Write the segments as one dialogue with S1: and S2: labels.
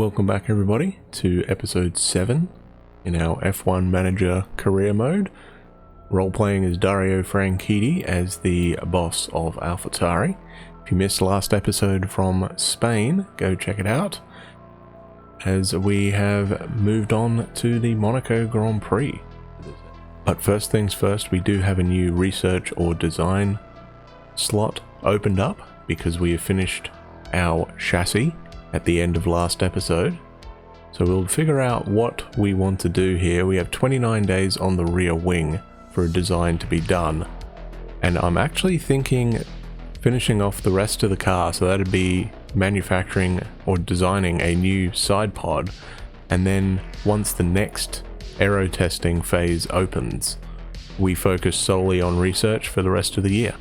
S1: Welcome back everybody to episode 7 in our F1 Manager career mode. Role-playing as Dario Franchitti as the boss of AlphaTauri. If you missed last episode from Spain, go check it out, as we have moved on to the Monaco Grand Prix. But first things first, we do have a new research or design slot opened up because we have finished our chassis at the end of last episode. So we'll figure out what we want to do here. We have 29 days on the rear wing for a design to be done. And I'm actually thinking finishing off the rest of the car, so that'd be manufacturing or designing a new side pod. And then once the next aero testing phase opens, we focus solely on research for the rest of the year.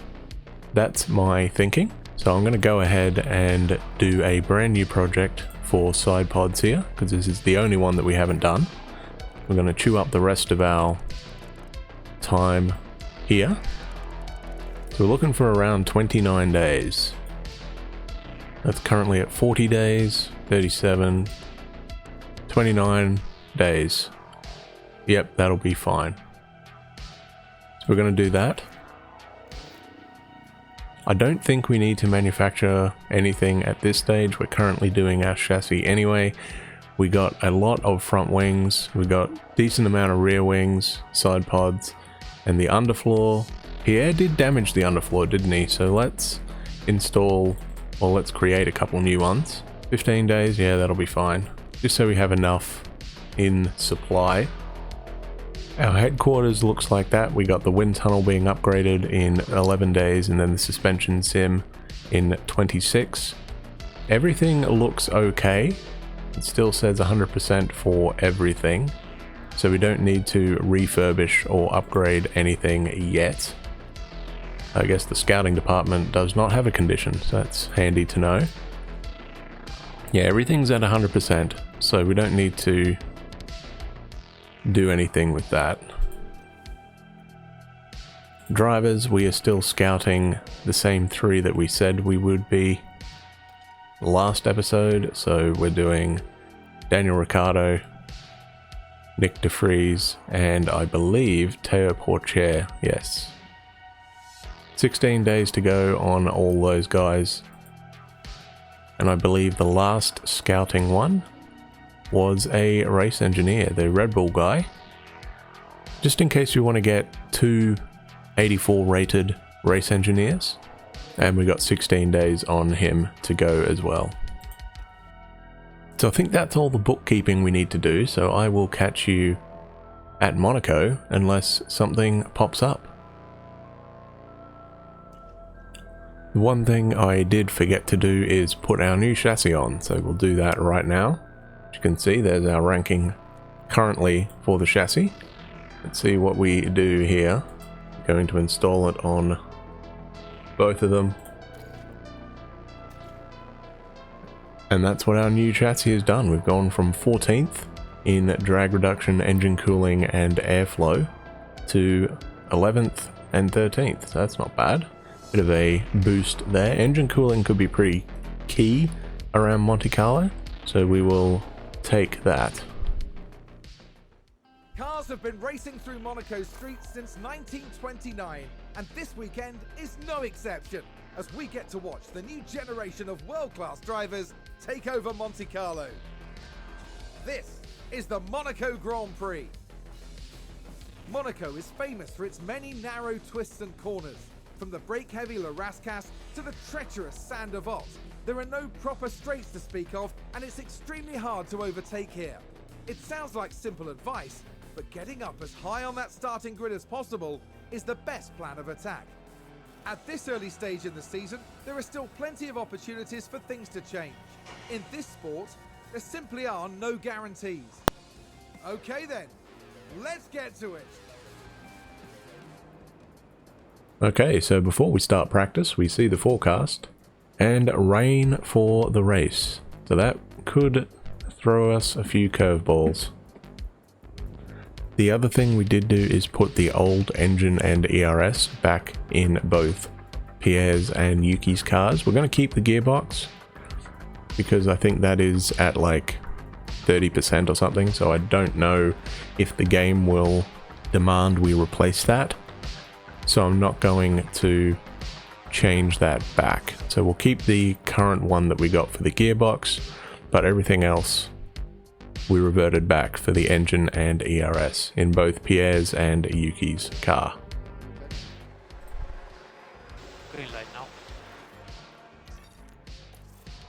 S1: That's my thinking. So I'm going to go ahead and do a brand new project for side pods here, because this is the only one that we haven't done. We're going to chew up the rest of our time here. So we're looking for around 29 days. That's currently at 40 days, 37, 29 days. Yep, that'll be fine. So we're going to do that. I don't think we need to manufacture anything at this stage. We're currently doing our chassis anyway. We got a lot of front wings, we got decent amount of rear wings, side pods, and the underfloor. Pierre did damage the underfloor, didn't he? So let's install, or let's create a couple new ones. 15 days, yeah, that'll be fine. Just so we have enough in supply. Our headquarters looks like that. We got the wind tunnel being upgraded in 11 days and then the suspension sim in 26. Everything looks okay. It still says 100% for everything. So we don't need to refurbish or upgrade anything yet. I guess the scouting department does not have a condition, so that's handy to know. Yeah, everything's at 100%, so we don't need to do anything with that. Drivers, we are still scouting the same 3 that we said we would be last episode. So we're doing Daniel Ricciardo, Nick De Vries, and I believe Teo Porcher. Yes. 16 days to go on all those guys. And I believe the last scouting one was a race engineer, the Red Bull guy. Just in case you want to get 2 84 rated race engineers. And we got 16 days on him to go as well. So I think that's all the bookkeeping we need to do, so I will catch you at Monaco unless something pops up. The one thing I did forget to do is put our new chassis on, so we'll do that right now. As you can see, there's our ranking currently for the chassis. Let's see what we do here. I'm going to install it on both of them. And that's what our new chassis has done. We've gone from 14th in drag reduction, engine cooling and airflow to 11th and 13th. So that's not bad. Bit of a boost there. Engine cooling could be pretty key around Monte Carlo, so we will take that.
S2: Cars have been racing through Monaco streets since 1929, and this weekend is no exception, as we get to watch the new generation of world-class drivers take over Monte Carlo. This is the Monaco Grand Prix. Monaco is famous for its many narrow twists and corners, from the brake-heavy La Rascasse to the treacherous Sand of Ott. There are no proper straights to speak of, and it's extremely hard to overtake here. It sounds like simple advice, but getting up as high on that starting grid as possible is the best plan of attack. At this early stage in the season, there are still plenty of opportunities for things to change. In this sport, there simply are no guarantees. Okay then, let's get to it.
S1: Okay, so before we start practice, we see the forecast and rain for the race. So that could throw us a few curveballs. The other thing we did do is put the old engine and ERS back in both Pierre's and Yuki's cars. We're going to keep the gearbox because I think that is at like 30% or something, so I don't know if the game will demand we replace that. So I'm not going to change that back. So we'll keep the current one that we got for the gearbox, but everything else we reverted back for the engine and ERS in both Pierre's and Yuki's car.
S3: Green light now.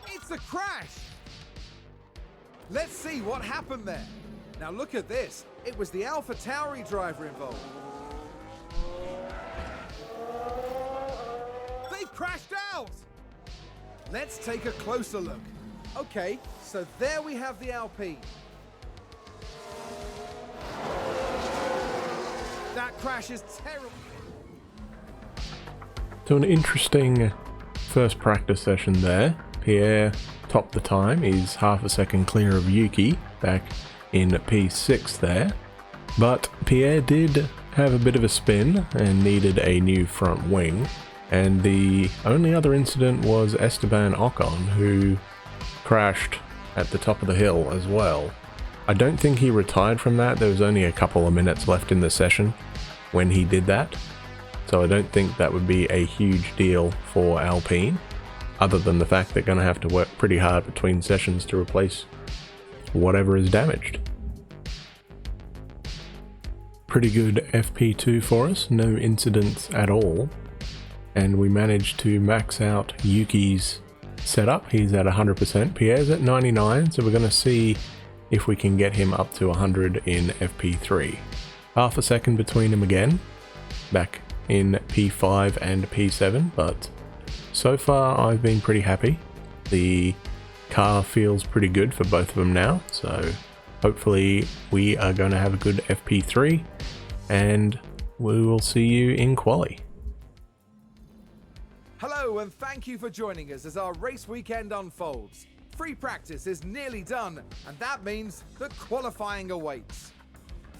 S2: It's a crash! Let's see what happened there. Now look at this. It was the AlphaTauri driver involved. They crashed out! Let's take a closer look. Okay, so there we have the Alpine. That crash is terrible.
S1: So an interesting first practice session there. Pierre topped the time, he's half a second clear of Yuki back in P6 there. But Pierre did have a bit of a spin and needed a new front wing. And the only other incident was Esteban Ocon, who crashed at the top of the hill as well. I don't think he retired from that. There was only a couple of minutes left in the session when he did that. So I don't think that would be a huge deal for Alpine, other than the fact they're going to have to work pretty hard between sessions to replace whatever is damaged. Pretty good FP2 for us, no incidents at all. And we managed to max out Yuki's setup. He's at 100%, Pierre's at 99, so we're going to see if we can get him up to 100 in FP3. Half a second between them again, back in P5 and P7, but so far I've been pretty happy. The car feels pretty good for both of them now, so hopefully we are going to have a good FP3 and we will see you in quali.
S2: Hello and thank you for joining us as our race weekend unfolds. Free practice is nearly done, and that means that qualifying awaits.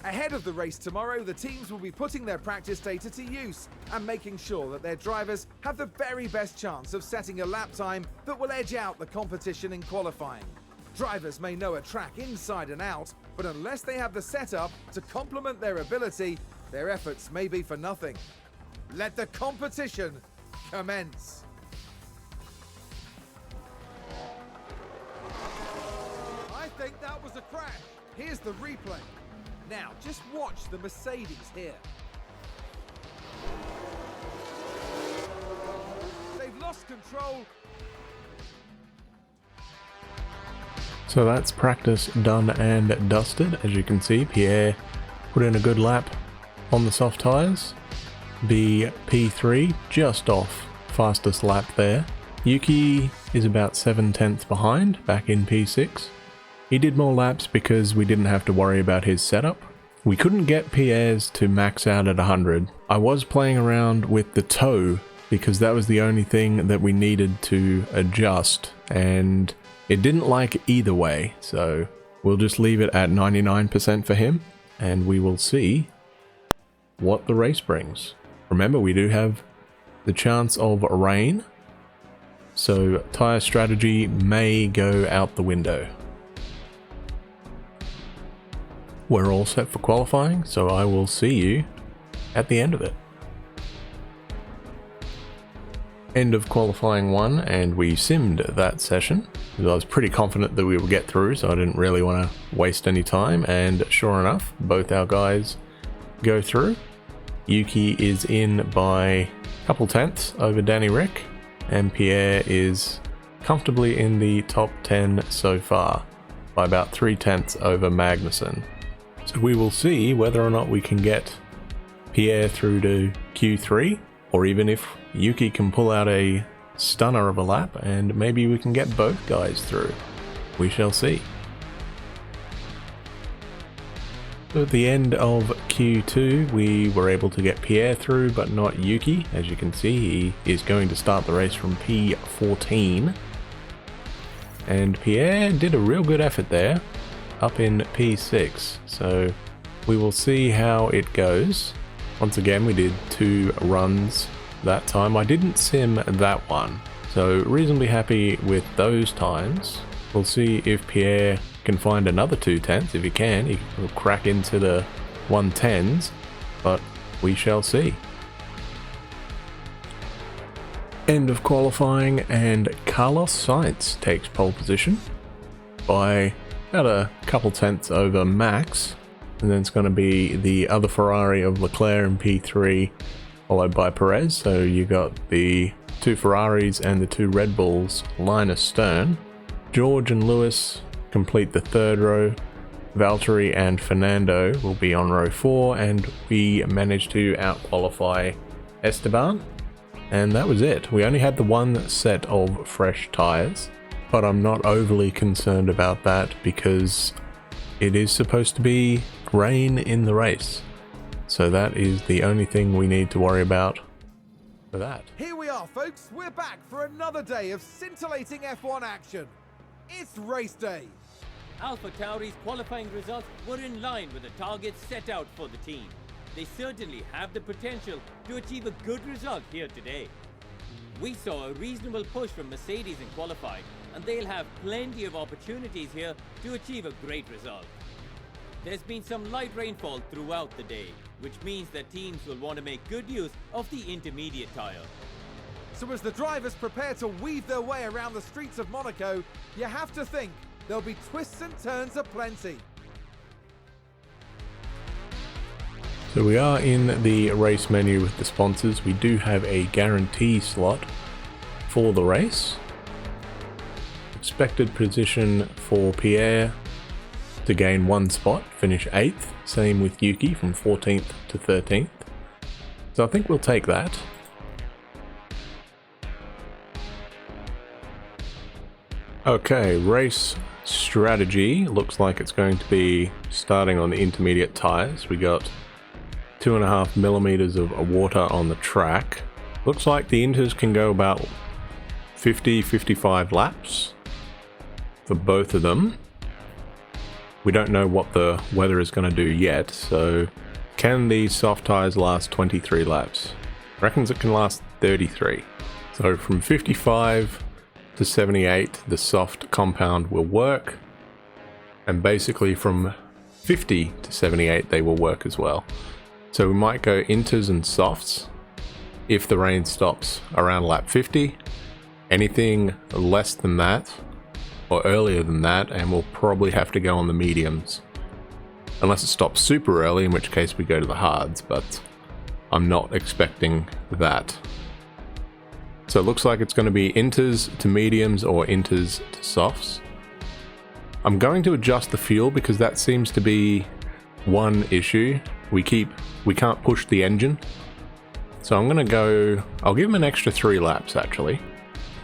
S2: Ahead of the race tomorrow, the teams will be putting their practice data to use and making sure that their drivers have the very best chance of setting a lap time that will edge out the competition in qualifying. Drivers may know a track inside and out, but unless they have the setup to complement their ability, their efforts may be for nothing. Let the competition commence. I think that was a crash. Here's the replay. Now, just watch the Mercedes here. They've lost control.
S1: So that's practice done and dusted. As you can see, Pierre put in a good lap on the soft tyres. The P3 just off fastest lap there. Yuki is about 7/10 behind, back in P6. He did more laps because we didn't have to worry about his setup. We couldn't get Pierre's to max out at 100. I was playing around with the toe because that was the only thing that we needed to adjust, and it didn't like either way, so we'll just leave it at 99% for him and we will see what the race brings. Remember, we do have the chance of rain, so tyre strategy may go out the window. We're all set for qualifying, so I will see you at the end of it. End of qualifying 1, and we simmed that session because I was pretty confident that we would get through, so I didn't really want to waste any time, and sure enough, both our guys go through. Yuki is in by a couple tenths over Danny Rick, and Pierre is comfortably in the top 10 so far by about 3/10 over Magnussen. So we will see whether or not we can get Pierre through to Q3, or even if Yuki can pull out a stunner of a lap and maybe we can get both guys through. We shall see. So at the end of Q2 we were able to get Pierre through but not Yuki. As you can see, he is going to start the race from P14. And Pierre did a real good effort there, up in P6, so we will see how it goes. Once again, we did 2 runs that time. I didn't sim that one, so reasonably happy with those times. We'll see if Pierre can find another 210s. If you can, you can crack into the 110s, but we shall see. End of qualifying, and Carlos Sainz takes pole position by about a couple tenths over Max, and then it's going to be the other Ferrari of Leclerc in P3, followed by Perez. So you got the 2 Ferraris and the 2 Red Bulls line astern. George and Lewis complete the 3rd row. Valtteri and Fernando will be on row 4, and we managed to out-qualify Esteban. And that was it. We only had the 1 set of fresh tyres, but I'm not overly concerned about that because it is supposed to be rain in the race. So that is the only thing we need to worry about for that.
S2: Here we are, folks. We're back for another day of scintillating F1 action. It's race day.
S4: AlphaTauri's qualifying results were in line with the targets set out for the team. They certainly have the potential to achieve a good result here today. We saw a reasonable push from Mercedes in qualifying, and they'll have plenty of opportunities here to achieve a great result. There's been some light rainfall throughout the day, which means that teams will want to make good use of the intermediate tyre.
S2: So as the drivers prepare to weave their way around the streets of Monaco, you have to think there'll be twists and turns aplenty.
S1: So we are in the race menu with the sponsors. We do have a guarantee slot for the race. Expected position for Pierre to gain 1 spot, finish 8th. Same with Yuki from 14th to 13th. So I think we'll take that. Okay, race strategy. Looks like it's going to be starting on the intermediate tyres. We got 2.5 millimeters of water on the track. Looks like the Inters can go about 50-55 laps for both of them. We don't know what the weather is going to do yet, so can these soft tires last 23 laps? Reckons it can last 33. So from 55 to 78 the soft compound will work, and basically from 50 to 78 they will work as well. So we might go inters and softs if the rain stops around lap 50. Anything less than that or earlier than that, and we'll probably have to go on the mediums. Unless it stops super early, in which case we go to the hards, but I'm not expecting that. So it looks like it's going to be inters to mediums or inters to softs. I'm going to adjust the fuel because that seems to be one issue. We can't push the engine. So I'm gonna go, I'll give them an extra 3 laps actually,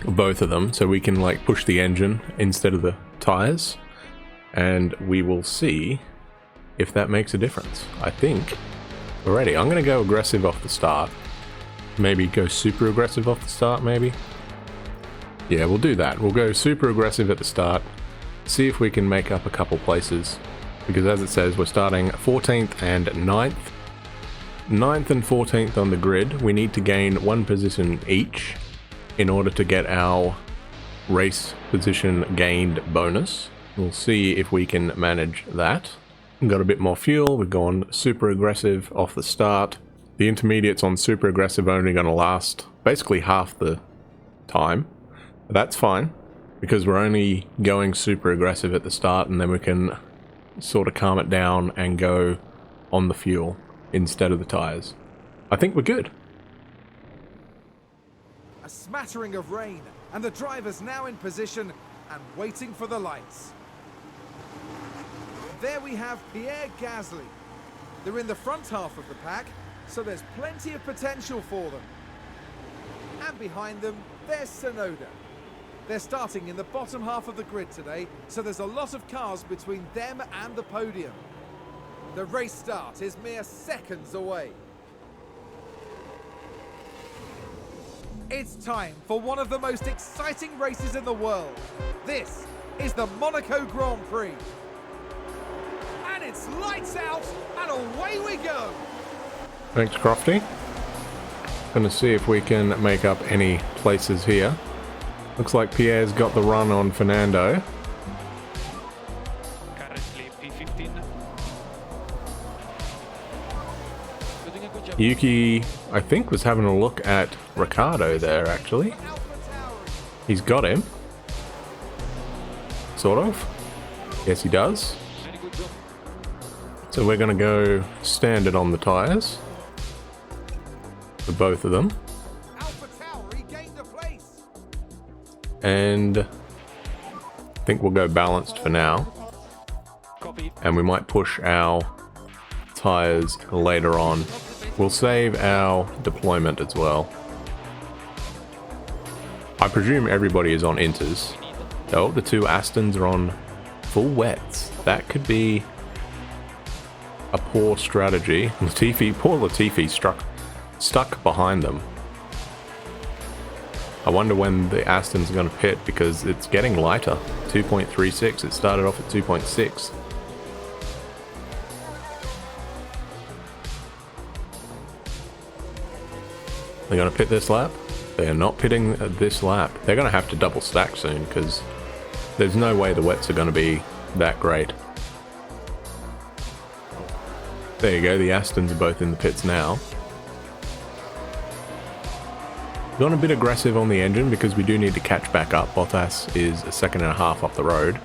S1: both of them, so we can like push the engine instead of the tires, and we will see if that makes a difference. I think we're ready. I'm gonna go aggressive off the start. Maybe go super aggressive off the start, maybe. Yeah, we'll do that. We'll go super aggressive at the start, see if we can make up a couple places. Because as it says, we're starting 14th and 9th. 9th and 14th on the grid. We need to gain 1 position each in order to get our race position gained bonus. We'll see if we can manage that. We've got a bit more fuel. We've gone super aggressive off the start. The intermediates on super aggressive are only going to last basically half the time. But that's fine, because we're only going super aggressive at the start, and then we can sort of calm it down and go on the fuel instead of the tires. I think we're good.
S2: A smattering of rain, and the drivers now in position and waiting for the lights. There we have Pierre Gasly. They're in the front half of the pack, so there's plenty of potential for them. And behind them, there's Tsunoda. They're starting in the bottom half of the grid today, so there's a lot of cars between them and the podium. The race start is mere seconds away. It's time for one of the most exciting races in the world. This is the Monaco Grand Prix. And it's lights out, and away we go.
S1: Thanks, Crofty. Gonna see if we can make up any places here. Looks like Pierre's got the run on Fernando. Yuki, I think, was having a look at Ricardo there, actually. He's got him. Sort of. Yes, he does. So we're going to go standard on the tyres. For both of them. And I think we'll go balanced for now. And we might push our tyres later on. We'll save our deployment as well. I presume everybody is on inters. Oh, the two Astons are on full wets. That could be a poor strategy. Poor Latifi stuck behind them. I wonder when the Astons are going to pit because it's getting lighter. 2.36, it started off at 2.6. They're going to pit this lap? They are not pitting this lap. They're going to have to double stack soon because there's no way the wets are going to be that great. There you go, the Astons are both in the pits now. Gone a bit aggressive on the engine because we do need to catch back up. Bottas is a second and a half off the road.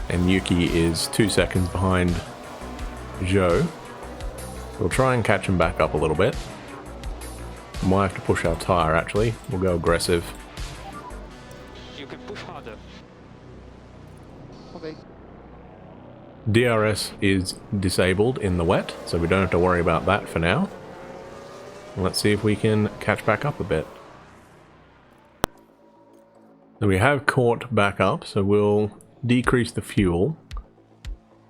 S1: And Yuki is 2 seconds behind Zhou. We'll try and catch him back up a little bit. Might have to push our tyre actually. We'll go aggressive.
S3: You can push harder.
S5: Okay.
S1: DRS is disabled in the wet, so we don't have to worry about that for now. Let's see if we can catch back up a bit. So we have caught back up, so we'll decrease the fuel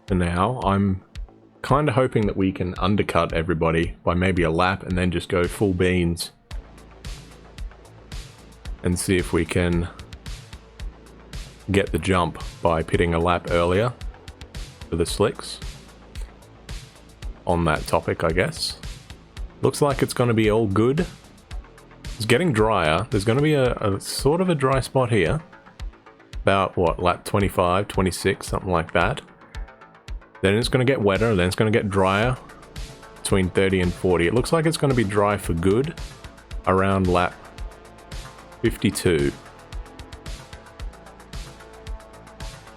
S1: for now. I'm kind of hoping that we can undercut everybody by maybe a lap and then just go full beans and see if we can get the jump by pitting a lap earlier for the slicks. On that topic, I guess. Looks like it's going to be all good. It's getting drier. There's going to be a sort of a dry spot here. About, what, lap 25, 26, something like that. Then it's going to get wetter, then it's going to get drier. Between 30 and 40. It looks like it's going to be dry for good around lap 52.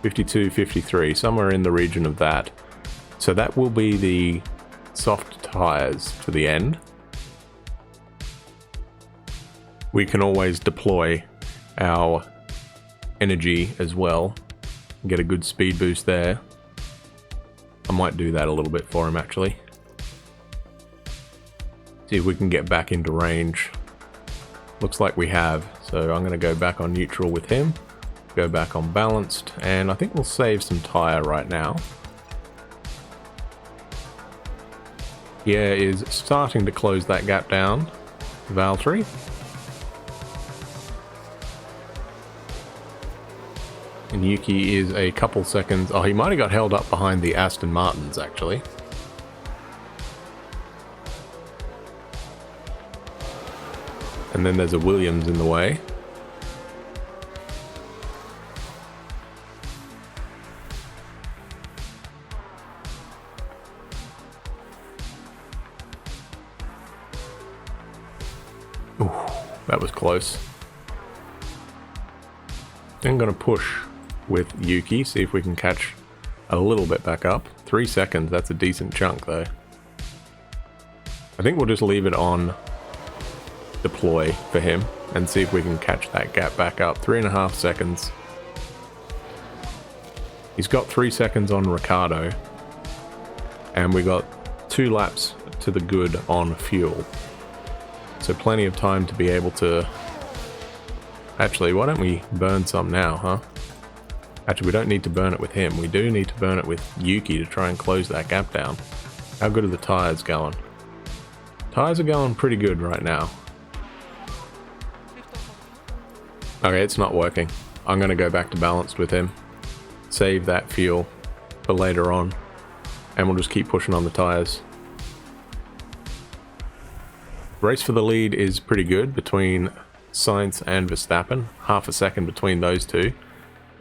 S1: 52, 53, somewhere in the region of that. So that will be the soft tyres to the end. We can always deploy our energy as well. Get a good speed boost there. I might do that a little bit for him actually. See if we can get back into range. Looks like we have, so I'm going to go back on neutral with him. Go back on balanced, and I think we'll save some tyre right now. Yeah, is starting to close that gap down. Valtteri. And Yuki is a couple seconds... Oh, he might have got held up behind the Aston Martins, actually. And then there's a Williams in the way. Ooh, that was close. I'm going to push with Yuki, see if we can catch a little bit back up. 3 seconds, that's a decent chunk though. I think we'll just leave it on deploy for him and see if we can catch that gap back up. 3.5 seconds. He's got 3 seconds on Ricardo, and we got 2 laps to the good on fuel. So plenty of time to be able to... Actually, why don't we burn some now, huh? Actually, we don't need to burn it with him. We do need to burn it with Yuki to try and close that gap down. How good are the tyres going? Tyres are going pretty good right now. Okay, it's not working. I'm going to go back to balanced with him. Save that fuel for later on. And we'll just keep pushing on the tyres. Race for the lead is pretty good between Sainz and Verstappen. Half a second between those two.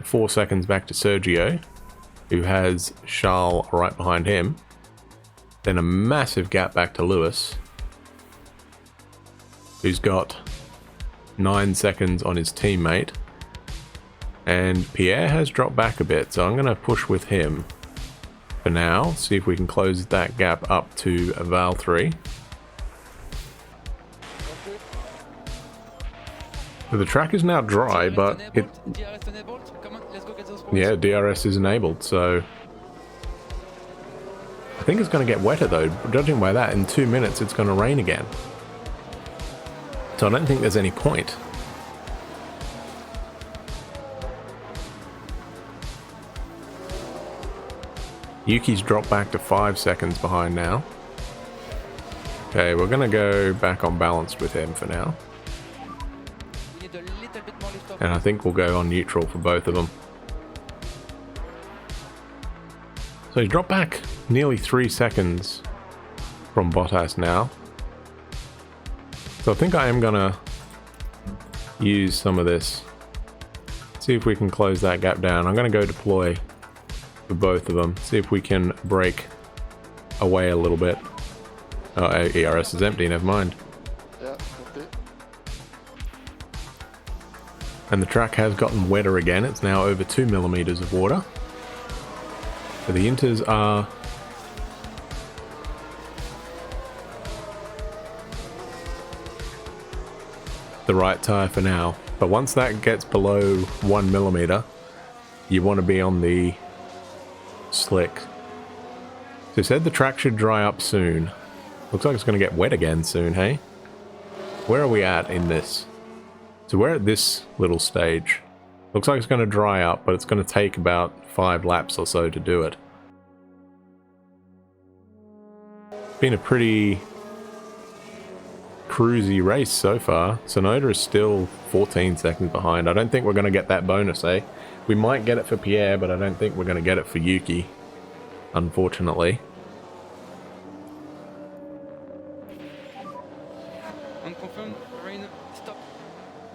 S1: 4 seconds back to Sergio, who has Charles right behind him. Then a massive gap back to Lewis, who's got 9 seconds on his teammate. And Pierre has dropped back a bit, so I'm going to push with him for now. See if we can close that gap up to Val 3. So the track is now dry, but it... Yeah, DRS is enabled, so... I think it's going to get wetter though. Judging by that, in 2 minutes it's going to rain again. So I don't think there's any point. Yuki's dropped back to 5 seconds behind now. Okay, we're going to go back on balanced with him for now. And I think we'll go on neutral for both of them. So he's dropped back nearly 3 seconds from Bottas now. So I think I am going to use some of this. See if we can close that gap down. I'm going to go deploy for both of them. See if we can break away a little bit. Oh, ERS is empty, never mind.
S5: Yeah, okay.
S1: And the track has gotten wetter again. It's now over 2 millimeters of water. So the Inters are the right tyre for now. But once that gets below 1 millimeter, you want to be on the slick. So it said the track should dry up soon. Looks like it's going to get wet again soon, hey? Where are we at in this? So we're at this little stage. Looks like it's going to dry up, but it's going to take about 5 laps or so to do it. Been a pretty cruisy race so far. Sonoda is still 14 seconds behind. I don't think we're going to get that bonus, eh? We might get it for Pierre, but I don't think we're going to get it for Yuki, unfortunately.
S6: Unconfirmed, rain, stop.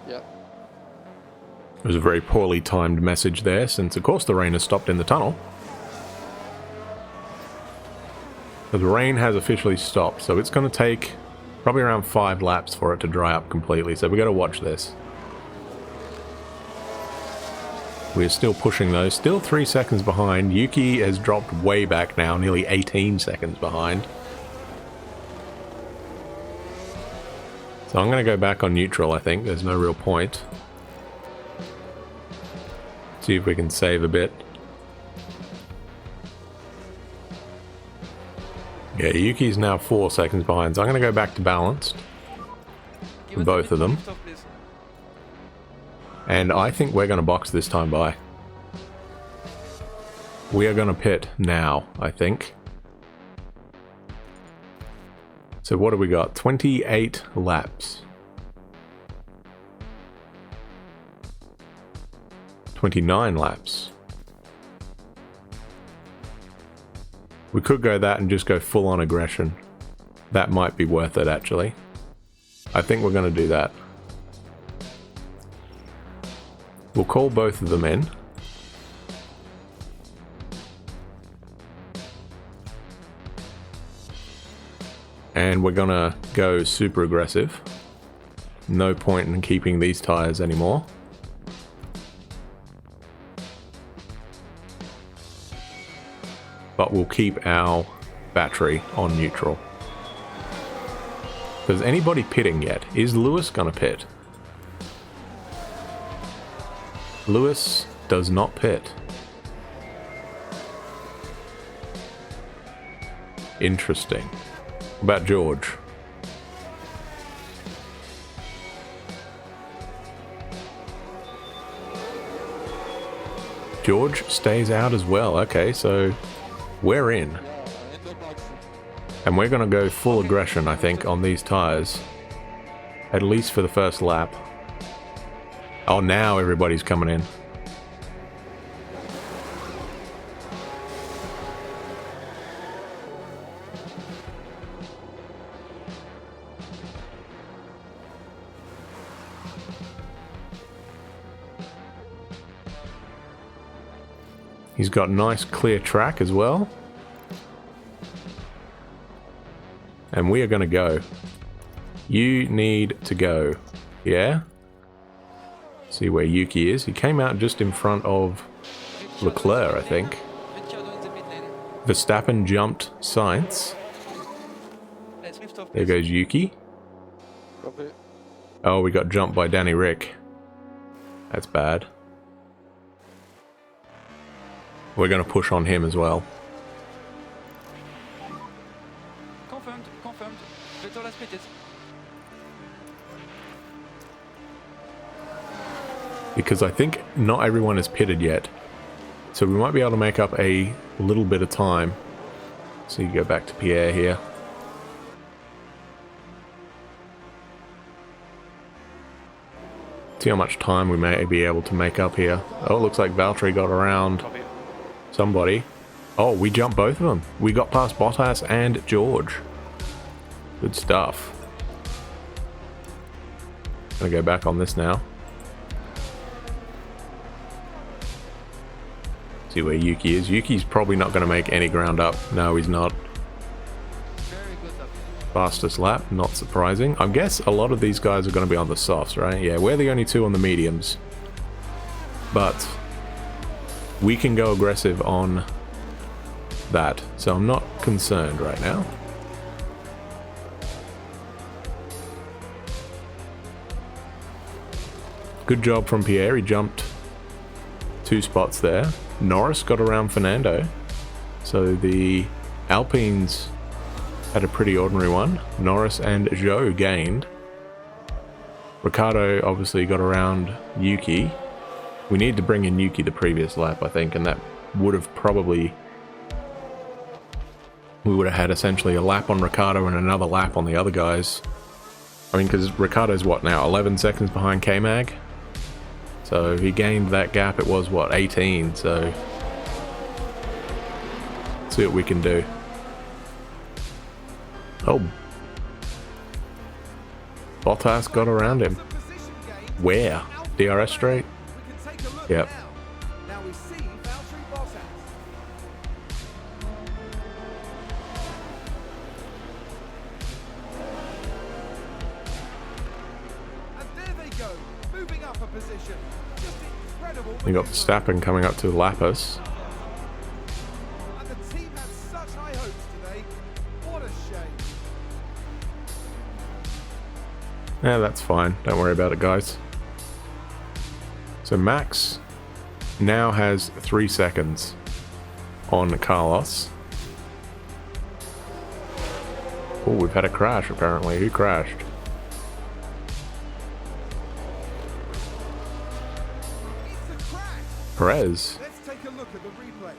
S5: Yeah.
S1: It was a very poorly timed message there, since of course the rain has stopped in the tunnel. But the rain has officially stopped, so it's going to take probably around 5 laps for it to dry up completely, so we got to watch this. We're still pushing though, still 3 seconds behind. Yuki has dropped way back now, nearly 18 seconds behind. So I'm going to go back on neutral, I think. There's no real point. See if we can save a bit. Yeah, Yuki's now 4 seconds behind, so I'm going to go back to balanced. For both of them. And I think we're going to box this time by. We are going to pit now, I think. So what do we got? 28 laps. 29 laps. We could go that and just go full on aggression. That might be worth it, actually. I think we're going to do that. We'll call both of them in. And we're going to go super aggressive. No point in keeping these tires anymore. But we'll keep our battery on neutral. Is anybody pitting yet? Is Lewis gonna pit? Lewis does not pit. Interesting. What about George? George stays out as well. Okay, so we're in. And we're going to go full aggression, I think, on these tires. At least for the first lap. Oh, now everybody's coming in. He's got nice clear track as well. and we are going to go. You need to go. Yeah? See where Yuki is. He came out just in front of Leclerc, I think. Verstappen jumped Sainz. There goes Yuki.
S5: Copy.
S1: Oh, we got jumped by Danny Rick. That's bad. We're going to push on him as well.
S6: Confirmed, confirmed. Vettel has pitted.
S1: Because I think not everyone is pitted yet. So we might be able to make up a little bit of time. So you go back to Pierre here. See how much time we may be able to make up here. Oh, it looks like Valtteri got around somebody. Oh, we jumped both of them. We got past Bottas and George. Good stuff. Gonna go back on this now. See where Yuki is. Yuki's probably not going to make any ground up. No, he's not.
S6: Very good lap.
S1: Fastest lap, not surprising. I guess a lot of these guys are going to be on the softs, right? Yeah, we're the only two on the mediums. But we can go aggressive on that. So I'm not concerned right now. Good job from Pierre. He jumped 2 spots there. Norris got around Fernando. So the Alpines had a pretty ordinary one. Norris and Zhou gained. Ricciardo obviously got around Yuki. We need to bring in Yuki the previous lap, I think, and that would have probably... We would have had essentially a lap on Ricciardo and another lap on the other guys. I mean, because Ricciardo's what now? 11 seconds behind K-Mag? So he gained that gap. It was what, 18? So let's see what we can do. Oh, Bottas got around him. Where? DRS straight? Yep.
S2: Now we see Valtteri Bottas. And there they go, moving up a position. Just incredible.
S1: We got Verstappen coming up to lap us.
S2: And the team had such high hopes today. What a shame.
S1: Yeah, that's fine. Don't worry about it, guys. So Max now has 3 seconds on Carlos. Oh, we've had a crash apparently. Who crashed?
S2: It's a crash.
S1: Perez.
S2: Let's take a look at the replay.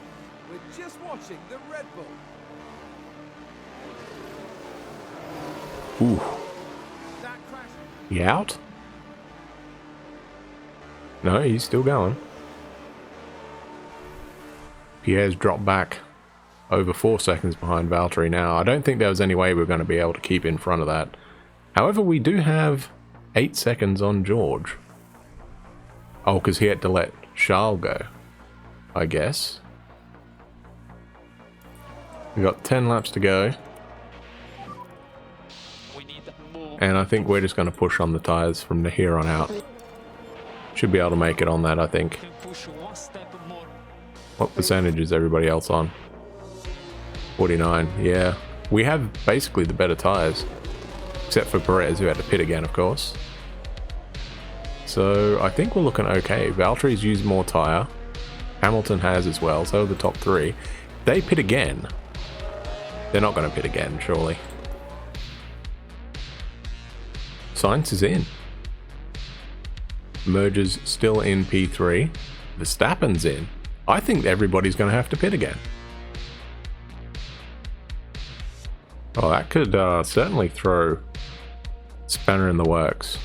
S2: We're just watching the Red Bull.
S1: Ooh.
S2: That crash.
S1: He out? No, he's still going. Pierre's dropped back over 4 seconds behind Valtteri now. I don't think there was any way we were going to be able to keep in front of that. However, we do have 8 seconds on George. Oh, because he had to let Charles go, I guess. We got 10 laps to go.
S3: We need more.
S1: And I think we're just going to push on the tyres from here on out. Should be able to make it on that, I think.
S3: Can push one step more.
S1: What percentage is everybody else on? 49, yeah. We have basically the better tyres. Except for Perez, who had to pit again, of course. So I think we're looking okay. Valtteri's used more tyre. Hamilton has as well, so the top 3. They pit again. They're not going to pit again, surely. Sainz is in. Merger's still in P3. Verstappen's in. I think everybody's going to have to pit again. Oh, that could certainly throw spanner in the works.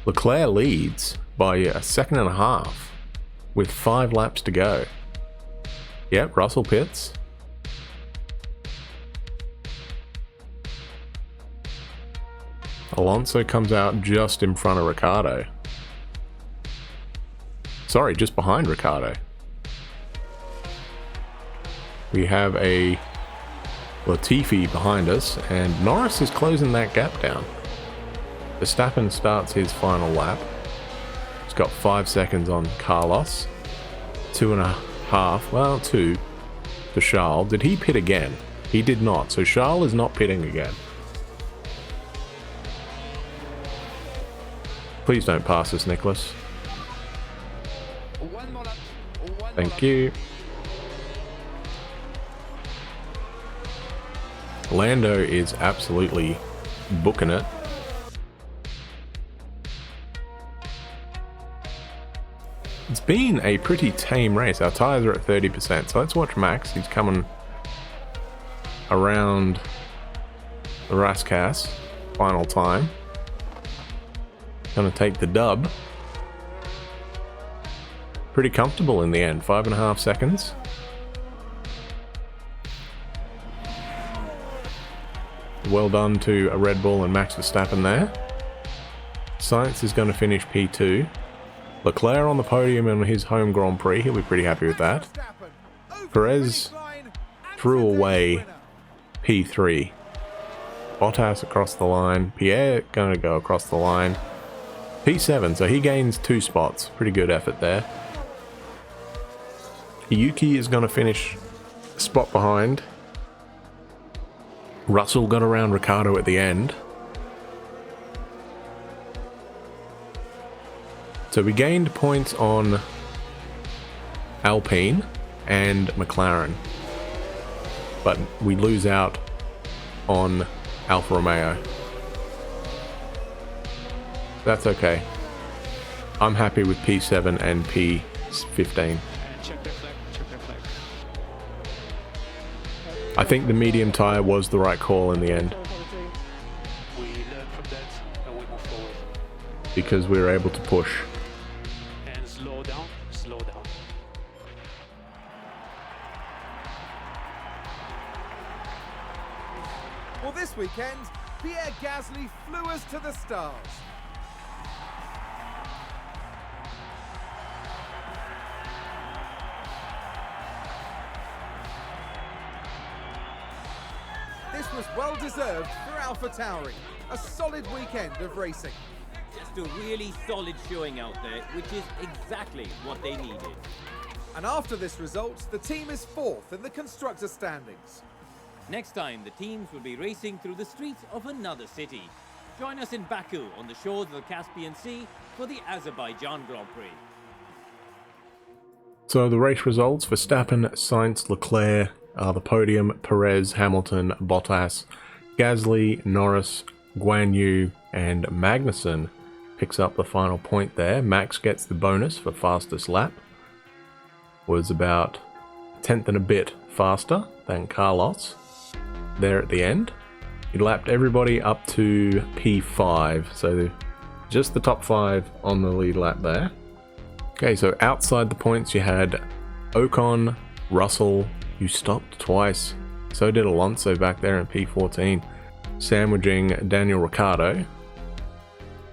S1: Leclerc leads by 1.5 seconds with 5 laps to go. Yep, Russell pits. Alonso comes out just in front of Ricciardo. Sorry, just behind Ricciardo. We have a Latifi behind us, and Norris is closing that gap down. Verstappen starts his final lap. He's got 5 seconds on Carlos. 2.5, well, 2 to Charles. Did he pit again? He did not, so Charles is not pitting again. Please don't pass us, Nicholas.
S6: One more lap.
S1: Thank you. Lando is absolutely booking it. It's been a pretty tame race. Our tyres are at 30%, so let's watch Max. He's coming around the Rascasse. Final time. Gonna take the dub. Pretty comfortable in the end, 5.5 seconds. Well done to a Red Bull and Max Verstappen there. Sainz is going to finish P2. Leclerc on the podium in his home Grand Prix, he'll be pretty happy with that. Perez threw away P3. Bottas across the line. Pierre going to go across the line. P7, so he gains 2 spots. Pretty good effort there. Yuki is going to finish a spot behind. Russell got around Ricciardo at the end. So we gained points on Alpine and McLaren. But we lose out on Alfa Romeo. That's okay. I'm happy with P7 and P15.
S3: Check the flag, check the flag.
S1: I think the medium tyre was the right call in the end,
S3: We learn from that and we move forward.
S1: because we were able to push.
S3: And slow down, slow down.
S2: Well, this weekend, Pierre Gasly flew us to the stars. This was well deserved for AlphaTauri. A solid weekend of racing.
S4: Just a really solid showing out there, which is exactly what they needed.
S2: And after this result, the team is 4th in the constructor standings.
S4: Next time, the teams will be racing through the streets of another city. Join us in Baku on the shores of the Caspian Sea for the Azerbaijan Grand Prix.
S1: So the race results: Verstappen, Sainz, Leclerc are the podium, Perez, Hamilton, Bottas, Gasly, Norris, Guan Yu and Magnussen picks up the final point there. Max gets the bonus for fastest lap. Was about a tenth and a bit faster than Carlos there at the end. He lapped everybody up to P5, so just the top 5 on the lead lap there. Okay, so outside the points you had Ocon, Russell, who stopped twice. So did Alonso back there in P14, sandwiching Daniel Ricciardo.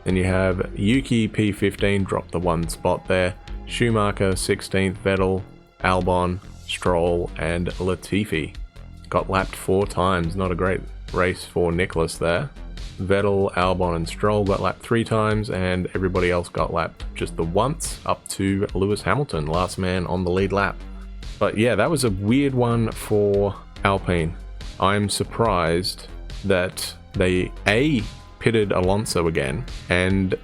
S1: Then you have Yuki P15, dropped the 1 spot there. Schumacher 16th, Vettel, Albon, Stroll and Latifi. Got lapped 4 times, not a great race for Nicholas there. Vettel, Albon and Stroll got lapped 3 times and everybody else got lapped just the once, up to Lewis Hamilton, last man on the lead lap. But yeah, that was a weird one for Alpine. I'm surprised that they pitted Alonso again, and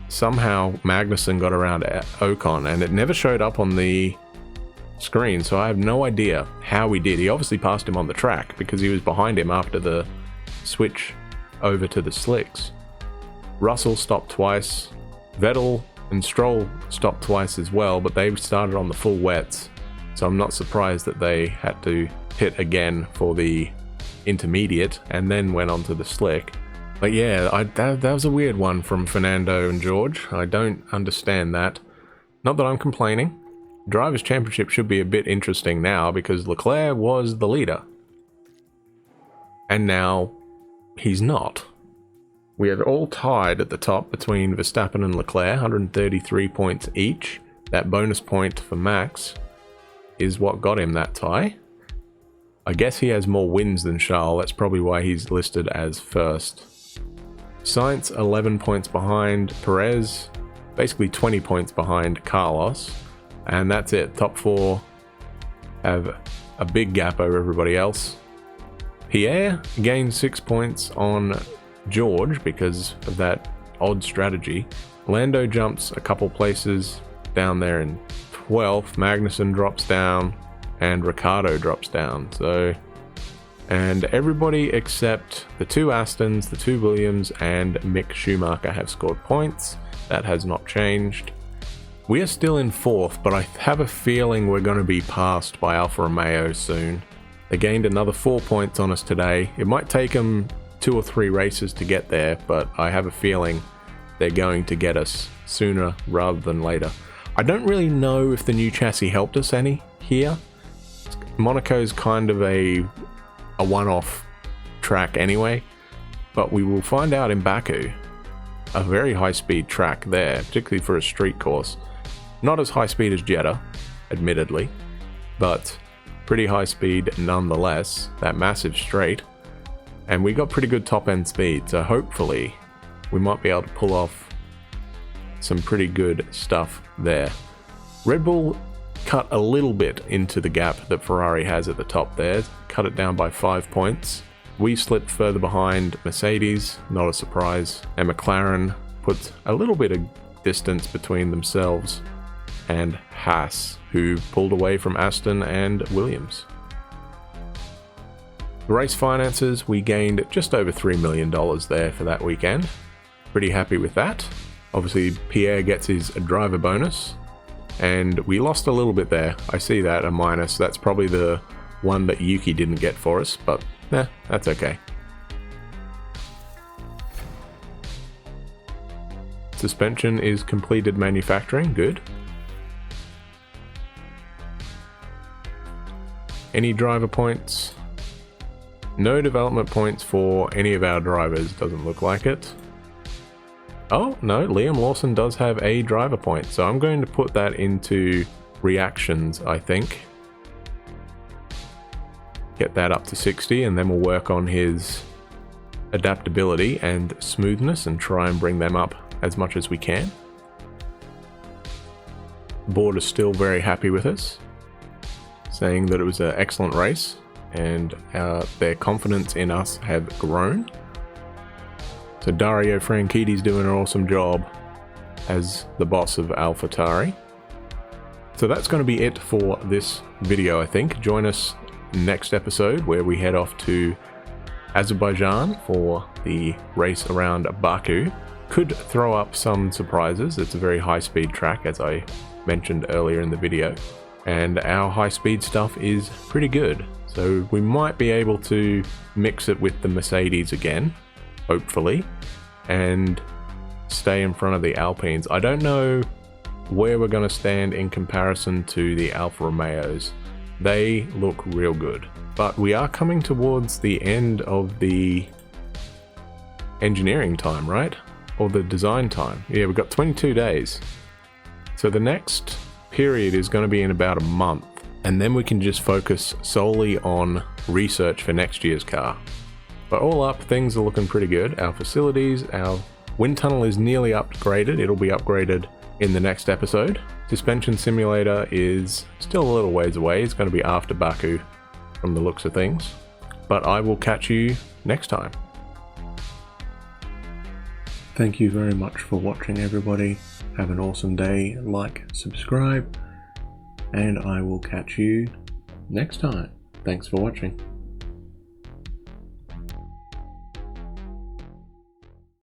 S1: somehow Magnussen got around Ocon, and it never showed up on the screen, so I have no idea how he did. He obviously passed him on the track because he was behind him after the switch over to the slicks. Russell stopped twice. Vettel and Stroll stopped twice as well, but they started on the full wets, so I'm not surprised that they had to pit again for the intermediate and then went on to the slick. But yeah, that was a weird one from Fernando and George. I don't understand that. Not that I'm complaining. Drivers' Championship should be a bit interesting now because Leclerc was the leader. And now he's not. We are all tied at the top between Verstappen and Leclerc, 133 points each. That bonus point for Max is what got him that tie. I guess he has more wins than Charles. That's probably why he's listed as first. Science 11 points behind Perez, basically 20 points behind Carlos, and that's it. Top 4 have a big gap over everybody else. Pierre gained 6 points on George because of that odd strategy. Lando jumps a couple places down there in 12th. Magnussen drops down and Ricciardo drops down. And everybody except the 2 Astons, the 2 Williams, and Mick Schumacher have scored points. That has not changed. We are still in 4th, but I have a feeling we're going to be passed by Alfa Romeo soon. They gained another 4 points on us today. It might take them 2 or 3 races to get there, but I have a feeling they're going to get us sooner rather than later. I don't really know if the new chassis helped us any here. Monaco's kind of a one-off track anyway, but we will find out in Baku. A very high-speed track there, particularly for a street course. Not as high speed as Jeddah, admittedly, but pretty high speed nonetheless. That massive straight, and we got pretty good top-end speed, so hopefully we might be able to pull off some pretty good stuff there. Red Bull cut a little bit into the gap that Ferrari has at the top there, cut it down by 5 points. We slipped further behind Mercedes, not a surprise, and McLaren put a little bit of distance between themselves and Haas, who pulled away from Aston and Williams. The race finances, we gained just over $3 million there for that weekend. Pretty happy with that. Obviously Pierre gets his driver bonus, and we lost a little bit there. I see that, a minus. That's probably the one that Yuki didn't get for us, but that's okay. Suspension is completed manufacturing, good. Any driver points? No development points for any of our drivers, doesn't look like it. Oh, no, Liam Lawson does have a driver point, so I'm going to put that into reactions, I think. Get that up to 60, and then we'll work on his adaptability and smoothness and try and bring them up as much as we can. The board is still very happy with us, saying that it was an excellent race, and their confidence in us have grown. So Dario Franchitti's doing an awesome job as the boss of AlphaTauri. So that's going to be it for this video, I think. Join us next episode where we head off to Azerbaijan for the race around Baku. Could throw up some surprises. It's a very high-speed track, as I mentioned earlier in the video, and our high-speed stuff is pretty good. So we might be able to mix it with the Mercedes again, hopefully, and stay in front of the Alpines. I don't know where we're going to stand in comparison to the Alfa Romeos. They look real good, but we are coming towards the end of the engineering time, right? Or the design time. Yeah, we've got 22 days. So the next period is going to be in about a month, and then we can just focus solely on research for next year's car. But all up, things are looking pretty good. Our facilities, our wind tunnel is nearly upgraded. It'll be upgraded in the next episode. Suspension simulator is still a little ways away. It's going to be after Baku from the looks of things. But I will catch you next time. Thank you very much for watching, everybody. Have an awesome day. Like, subscribe, and I will catch you next time. Thanks for watching.